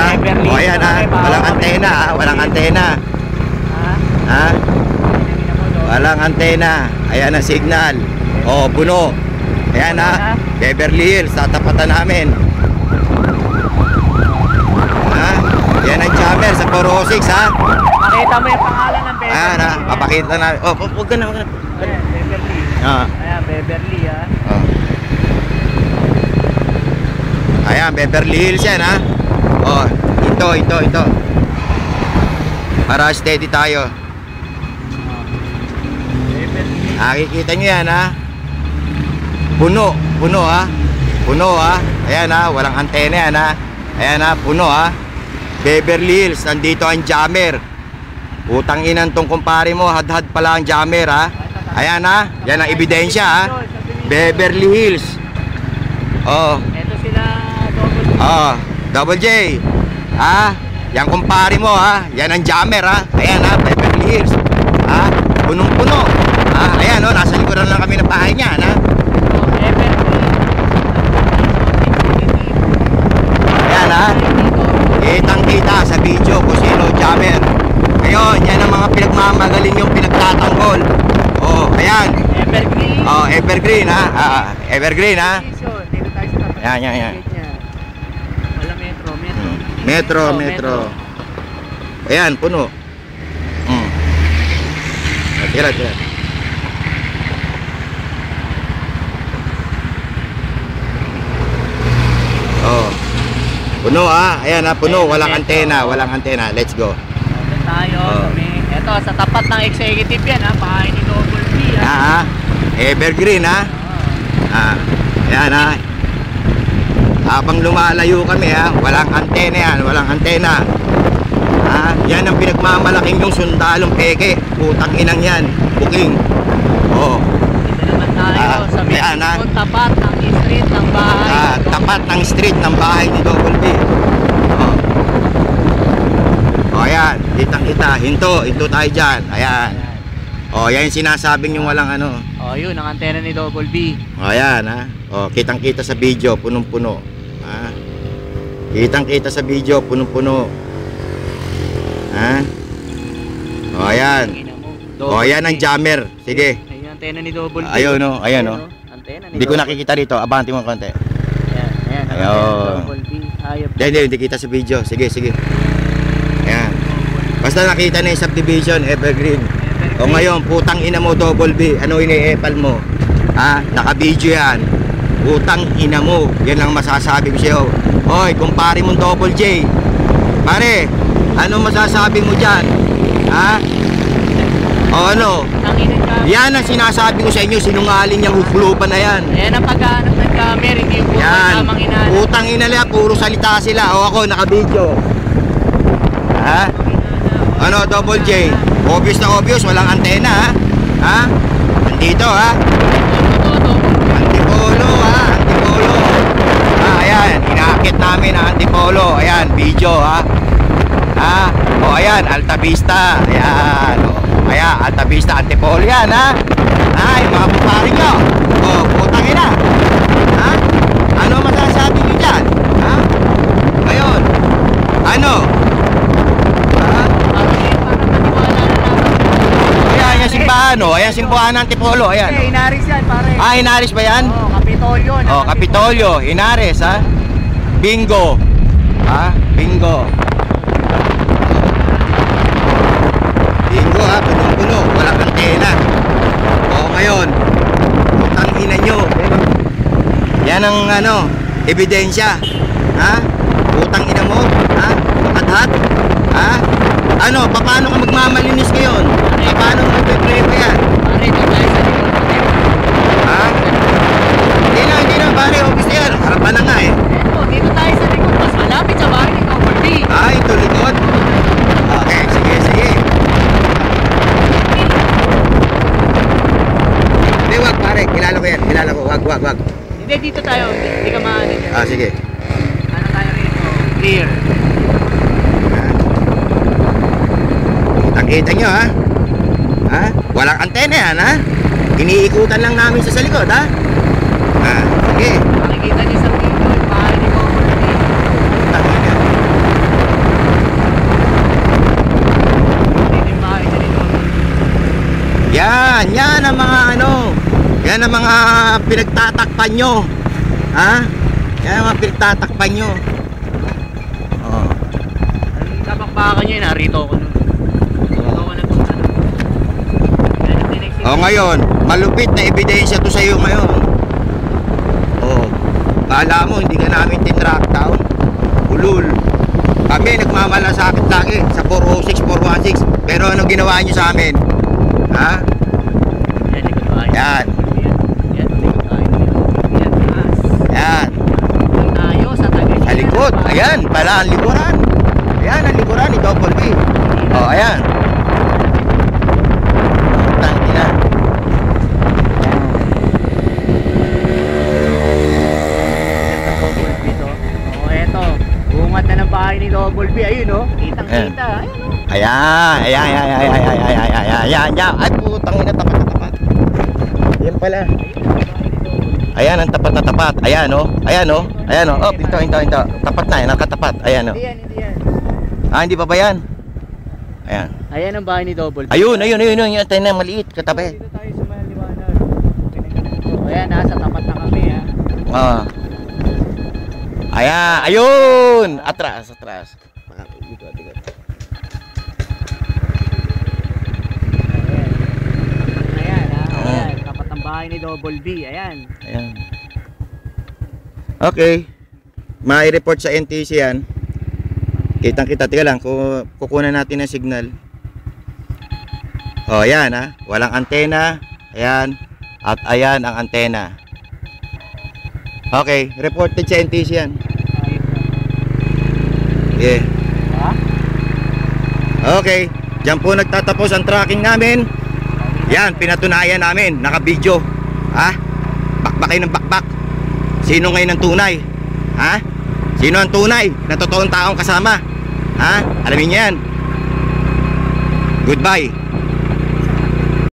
ha? O ayan ha, walang antena ha, walang antena. Ha? Walang antena. Ayan ang signal. O, puno. Ayan ha, Beverly Hills, tatapatan namin. Ha? Yan ang jammer sa 406 ha. Pakita mo yung pangalan ng Beverly. Ayan ha, papakita namin. O, huwag ka na, huwag ka na. Ayan, Beverly. Ayan, Beverly ha. Ayan, Beverly Hills yan ha. O, ito. Para steady tayo. Nakikita nyo yan ha. Puno ha. Puno ha. Ayan ha, walang antena yan ha. Ayan ha, puno ha. Beverly Hills, nandito ang jammer. Utang inan tong kumpare mo, hadhad pala ang jammer ha. Ayan ha, yan ang ebidensya ha. Beverly Hills. Oh. Ito sila Double J. Oh, Double J. Ha? Yan kumpare mo ha. Yan ang jammer ha. Ayan ha, Beverly Hills. Ha? Punong-puno. Ha? Ayan oh, nasa likuran lang kami ng bahay niya ha. Ayan ha. Kitang-kita sa video kung sino jammer. Ngayon, yan ang mga pinagmamagaling yung pinagtatanggol. Oh, ayan. Evergreen. Oh, Evergreen ha. Evergreen ha. Dito tayo sa tapat. Yan. Wala metro. Metro. Ayan, puno. Tira. Oh. Puno ha. Ayan ha, puno. Walang antena. Let's go. Doon tayo. Ito, sa tapat ng executive yan ha. Pahay ni Double B ha. Evergreen ha. Ayan ha. Habang lumalayo kami ha, walang antena yan, walang antena. Yan ang pinagmamalaking yung sundalong peke. Putang inang yan, booking. Oh. Dito naman tayo sa mismong tapat ng street ng bahay. Tapat ng street ng bahay ni Double B. Oh, ayan, kitang-kita. Hinto tayo dyan. Ayan. Oh, yan yung sinasabing yung walang ano. Oh, yun ang antena ni Double B. Oh, ayan ha. Oh, kitang-kita sa video, punong-puno. Ha? Kitang-kita sa video, punong-puno. Ha? Oh, ayan. Oh, ayan ang jammer. Sige. Ayun ang antena ni Double B. Ayun oh, ayan oh. Antena ni Hindi ko nakikita dito. Abanti mo konti. Ayan. Ayun. Double B. Hayop. Hindi kita sa video. Sige. Ayan. Basta nakita na yung subdivision, Evergreen. O ngayon, putang ina mo, Double B. Ano ini-epal mo? Ha? Naka-video yan. Putang ina mo. Yan lang masasabi ko sa'yo. Hoy, kumpare mong Double J. Pare, ano masasabi mo dyan? Ha? O ano? Yan ang sinasabi ko sa inyo. Sinungaling yung huklupan na yan. Ayan ang paghahanap ng camera. Hindi yung puro tamang inahanap. Putang ina nila. Puro salita sila. O ako, naka-video. Ha? Ano, Double J? Obvious na obvious, walang antena ha? Nandito ha? Antipolo ha? Antipolo. Ayan, inaakit namin ang Antipolo. Ayan, video ha? O ayan, Alta Vista. Ayan, ayan, Alta Vista, Antipolo yan ha? Yung mga pupari nyo. Putang ina. Ha? Ano masasabi nyo dyan? Ha? Ngayon, ano? Ayan, simbahan ng Antipolo. Ayan. Inaris yan, pare. Inaris ba yan? Kapitolyo. Kapitolyo. Inaris, ha? Bingo. Bingo. Bingo, ha? Punong-puno. Walang antena. Ngayon. Putang ina nyo. Yan ang, ebidensya. Putang ina mo. Makadhat. Paano ka magmamalinis ngayon? Paano magpe-prepare yan? Pare, dito tayo sa likod. Hindi na, pare. Obvious na yan. Harapan na nga eh. Dito tayo sa likod. Mas malapit sa bahay ni Double B. Ito likod. Okay, sige. Hindi, wag pare. Kilala ko yan. Wag. Hindi, dito tayo. Hindi ka maano dyan. Sige. Ano tayo rito? Clear. Kita nyo ha? Walang antena yan ha? Iniikutan lang namin sa likod ha? Sige. Makikita niyo sa video yung bahay ni Double B. Yan ang mga pinagtatakpan nyo. Ha? Yan ang mga pinagtatakpan nyo. Oh. Ang kapakbakan nyo yun, narito ako nun. Dito ako nagpunta nun. Yan ang tinext. O ngayon, malupit na ebidensya to sa iyo ngayon. Oh. Kala mo hindi ka namin tinrack down. Ulul. Kami nagmamalasakit lagi sa 406, 416. Pero ano ginawa niyo sa amin? Ha? Yan, likod tayo. Yan. Yan, likod tayo. Yan, taas. Yan. Doon tayo sa tagal. Sa likod. Ayan, pala ang likuran. Ayan, ang likuran ni Double B. Oh, ayan. Tangin na. Double B to. Oh, eto. Bungat na ng bahay ni Double B. Ayun, oh. Kitang-kita. Ayun, oh. Ayan, ayan, ayan, ayan, ayan, ayan, ayan, ayan, ayan, ayan. Ay, putang ina, tapat na tapat. Ayan pala. Ayan, ang tapat na tapat. Ayan, oh. Ayan, oh. Ayan, oh. Oh, ito. Tapat na, nakatapat. Ayan, oh. Hindi yan, hindi yan. Ah, hindi pa ba yan? Ayan. Ayan ang bahay ni Double B. Ayun. Yung tayo na maliit, katabi. Dito tayo sa maliwanag. Oh, ayan, nasa tapat na kami, ha. Ah. Ayan, ayun. Atras. Ayan, ha. Ayan, tapat ng bahay ni Double B. Ayan. Ayan. Okay. Mai-report sa NTC yan. Kitang-kita. Tiga lang, kukunan natin ng signal. Oh, ayan ha. Walang antena. Ayan. At ayan ang antena. Okay, reported sa NTC yan. Yeah. Ha? Okay. Diyan po nagtatapos ang tracking namin. Yan, pinatunayan namin. Naka-video. Ha? Bakbakay ng bakbak. Sino ngayon ang tunay? Ha? Sino ang tunay na totoong taong kasama? Ha? Alamin niyo yan. Goodbye.